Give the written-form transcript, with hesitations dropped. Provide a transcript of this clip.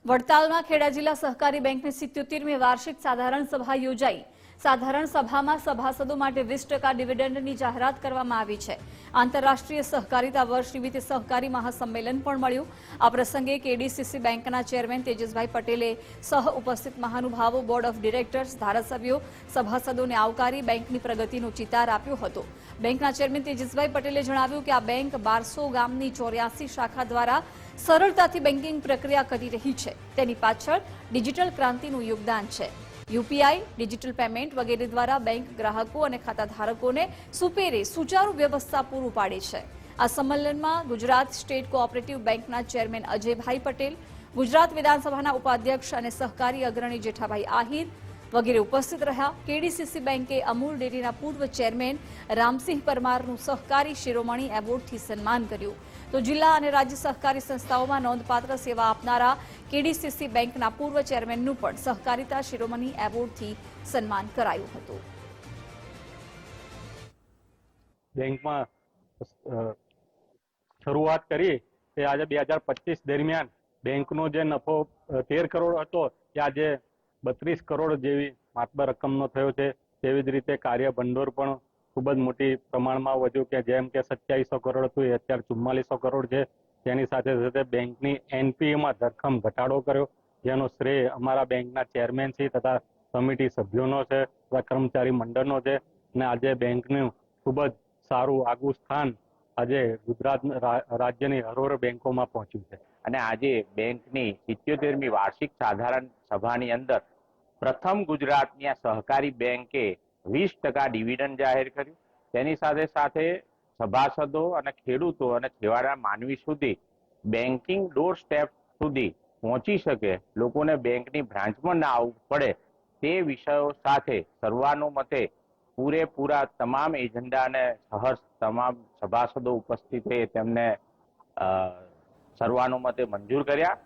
વડતાલમાં ખેડા જિલ્લા સહકારી બેંકની 77મી વાર્ષિક સાધારણ સભા યોજાઈ। સાધારણ સભામાં સભાસદો માટે 20% ડિવિડન્ડની જાહેરાત કરવામાં આવી છે। આંતરરાષ્ટ્રીય સહકારિતા વર્ષ નિમિત્તે સહકારી મહાસંમેલન પણ મળ્યું। આ પ્રસંગે કેડીસીસી બેંકના ચેરમેન તેજસભાઈ પટેલે સહ ઉપસ્થિત મહાનુભાવો, બોર્ડ ઓફ ડિરેક્ટર્સ, ધારાસભ્યો, સભાસદોને આવકારી બેંકની પ્રગતિનો ચિતાર આપ્યો હતો। બેંકના ચેરમેન તેજસભાઈ પટેલે જણાવ્યું કે આ બેંક 1200 ગામની 84 શાખા દ્વારા સરળતાથી બેન્કિંગ પ્રક્રિયા કરી રહી છે। તેની પાછળ ડિજિટલ ક્રાંતિનું યોગદાન છે। યુપીઆઈ, ડિજિટલ પેમેન્ટ વગેરે દ્વારા બેંક ગ્રાહકો અને ખાતાધારકોને સુપેરે સુચારુ વ્યવસ્થા પૂરું પાડે છે। આ સંમેલનમાં ગુજરાત સ્ટેટ કોઓપરેટિવ બેંકના ચેરમેન અજયભાઈ પટેલ, ગુજરાત વિધાનસભાના ઉપાધ્યક્ષ અને સહકારી અગ્રણી જેઠાભાઈ આહિર વગેરે ઉપસ્થિત રહ્યા। કેડીસીસી બેંકે અમૂલ ડેરીના પૂર્વ ચેરમેન રામસિંહ પરમારનું સહકારી શિરોમણી એવોર્ડથી સન્માન કર્યું। તો જિલ્લા અને રાજ્ય સહકારી સંસ્થાઓમાં નોંધપાત્ર સેવા આપનારા કેડીસીસી બેંકના પૂર્વ ચેરમેનનું પણ સહકારિતા શિરોમણી એવોર્ડથી સન્માન કરાયું હતું। બેંકમાં શરૂઆત કરી તે આજે 2025 દરમિયાન બેંકનો જે નફો 13 કરોડ હતો તે આજે 32 કરોડ જેવી માતબર રકમનો થયો છે। તેવી જ રીતે કાર્ય ભંડોળ પણ ખૂબ જ મોટી પ્રમાણમાં વધ્યું કે જેમ કે 2700 કરોડ હતું એ અત્યારે 4400 કરોડ છે। તેની સાથે સાથે બેંકની એનપીએમાં ધરખમ ઘટાડો કર્યો, જેનો શ્રેય અમારા બેંકના ચેરમેન શ્રી તથા કમિટી સભ્યોનો છે તથા કર્મચારી મંડળનો છે। અને આજે બેંકનું ખૂબ જ સારું આગવું સ્થાન આજે ગુજરાત રાજ્યની હરોળ બેંકોમાં પહોંચ્યું છે। અને આજે બેંકની 77મી વાર્ષિક સાધારણ સભાની અંદર પ્રથમ ગુજરાતની સહકારી બેંકે 20% ડિવિડન્ડ જાહેર કર્યું। તેની સાથે સાથે સભાસદો અને ખેડૂતો અને છેવાડા માનવી સુધી બેન્કિંગ ડોર સ્ટેપ સુધી પહોંચી શકે, લોકોને બેંકની બ્રાન્ચમાં ના આવવું પડે, તે વિષયો સાથે સર્વાનુમતે પૂરેપૂરા તમામ એજન્ડા અને સહર્ષ તમામ સભાસદો ઉપસ્થિત તેમને સર્વાનુમતે મંજૂર કર્યા।